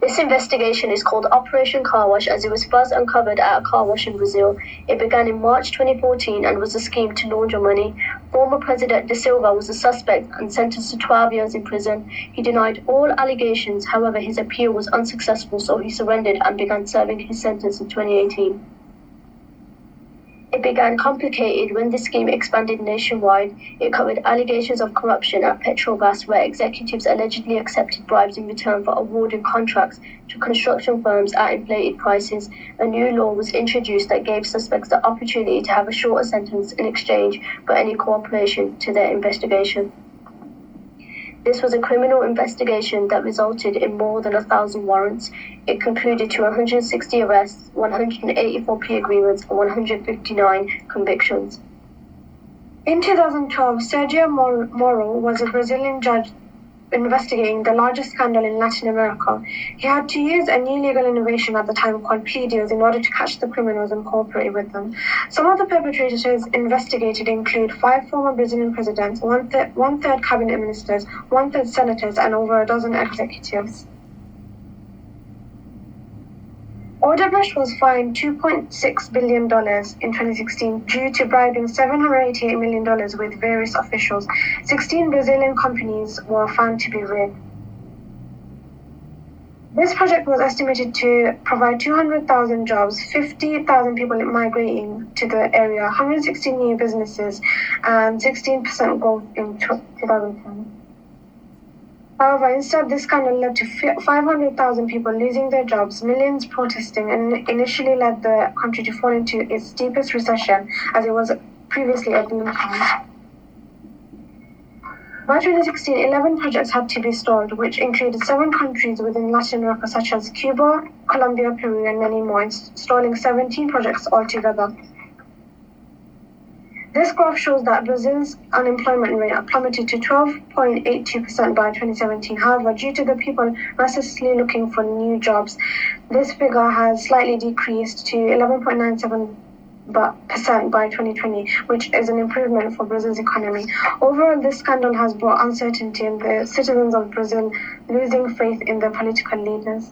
This investigation is called Operation Carwash as it was first uncovered at a car wash in Brazil. It began in March 2014 and was a scheme to launder money. Former President da Silva was a suspect and sentenced to 12 years in prison. He denied all allegations, however his appeal was unsuccessful, so he surrendered and began serving his sentence in 2018. It began complicated when the scheme expanded nationwide. It covered allegations of corruption at Petrobras, where executives allegedly accepted bribes in return for awarding contracts to construction firms at inflated prices. A new law was introduced that gave suspects the opportunity to have a shorter sentence in exchange for any cooperation to their investigation. This was a criminal investigation that resulted in more than 1,000 warrants. It concluded to 160 arrests, 184 plea agreements, and 159 convictions. In 2012, Sergio Moro was a Brazilian judge investigating the largest scandal in Latin America. He had to use a new legal innovation at the time called plea deals in order to catch the criminals and cooperate with them. Some of the perpetrators investigated include 5 former Brazilian presidents, one-third cabinet ministers, one-third senators, and over a dozen executives. Odebrecht was fined $2.6 billion in 2016 due to bribing $788 million with various officials. 16 Brazilian companies were found to be rigged. This project was estimated to provide 200,000 jobs, 50,000 people migrating to the area, 116 new businesses, and 16% growth in 2010. However, instead, this scandal led to 500,000 people losing their jobs, millions protesting, and initially led the country to fall into its deepest recession, as it was previously a boom time. By 2016, 11 projects had to be stalled, which included 7 countries within Latin America, such as Cuba, Colombia, Peru, and many more, stalling 17 projects altogether. This graph shows that Brazil's unemployment rate plummeted to 12.82% by 2017. However, due to the people restlessly looking for new jobs, this figure has slightly decreased to 11.97% by 2020, which is an improvement for Brazil's economy. Overall, this scandal has brought uncertainty in the citizens of Brazil losing faith in their political leaders.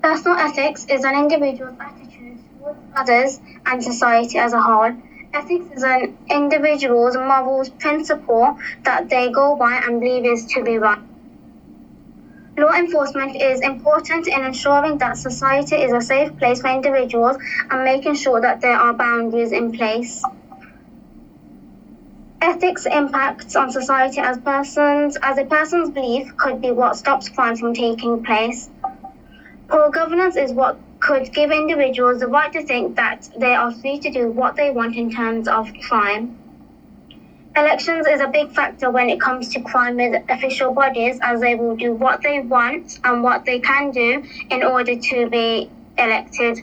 Personal ethics is an individual's attitude towards others and society as a whole. Ethics is an individual's moral principle that they go by and believe is to be right. Law enforcement is important in ensuring that society is a safe place for individuals and making sure that there are boundaries in place. Ethics impacts on society as a person's belief could be what stops crime from taking place. Poor governance is what could give individuals the right to think that they are free to do what they want in terms of crime. Elections is a big factor when it comes to crime with official bodies, as they will do what they want and what they can do in order to be elected.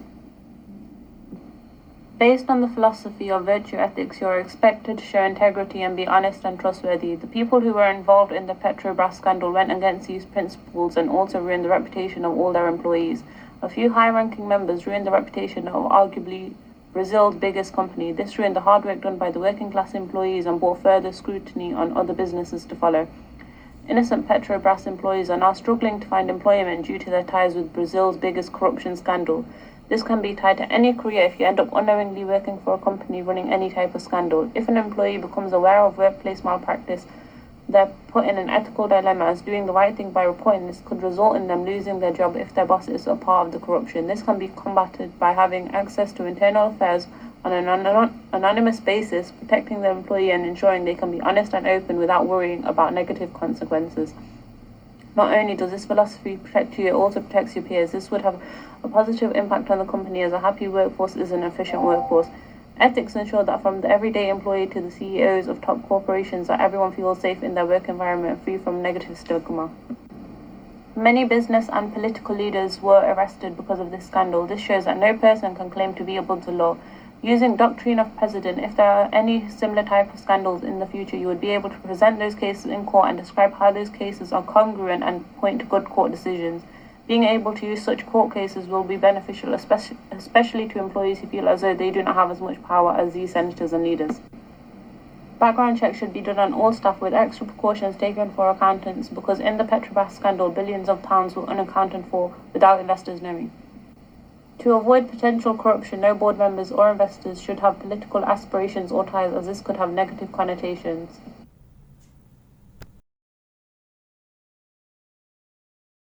Based on the philosophy of virtue ethics, you are expected to show integrity and be honest and trustworthy. The people who were involved in the Petrobras scandal went against these principles and also ruined the reputation of all their employees. A few high-ranking members ruined the reputation of arguably Brazil's biggest company. This ruined the hard work done by the working-class employees and brought further scrutiny on other businesses to follow. Innocent Petrobras employees are now struggling to find employment due to their ties with Brazil's biggest corruption scandal. This can be tied to any career if you end up unknowingly working for a company running any type of scandal. If an employee becomes aware of workplace malpractice, they're put in an ethical dilemma, as doing the right thing by reporting this could result in them losing their job if their boss is a part of the corruption. This can be combated by having access to internal affairs on an anonymous basis, protecting the employee and ensuring they can be honest and open without worrying about negative consequences. Not only does this philosophy protect you, it also protects your peers. This would have a positive impact on the company, as a happy workforce is an efficient workforce. Ethics ensure that from the everyday employee to the CEOs of top corporations, that everyone feels safe in their work environment, free from negative stigma. Many business and political leaders were arrested because of this scandal. This shows that no person can claim to be above the law. Using doctrine of precedent, if there are any similar type of scandals in the future, you would be able to present those cases in court and describe how those cases are congruent and point to good court decisions. Being able to use such court cases will be beneficial, especially to employees who feel as though they do not have as much power as these senators and leaders. Background checks should be done on all staff with extra precautions taken for accountants because in the Petrobras scandal, billions of pounds were unaccounted for without investors knowing. To avoid potential corruption, no board members or investors should have political aspirations or ties as this could have negative connotations.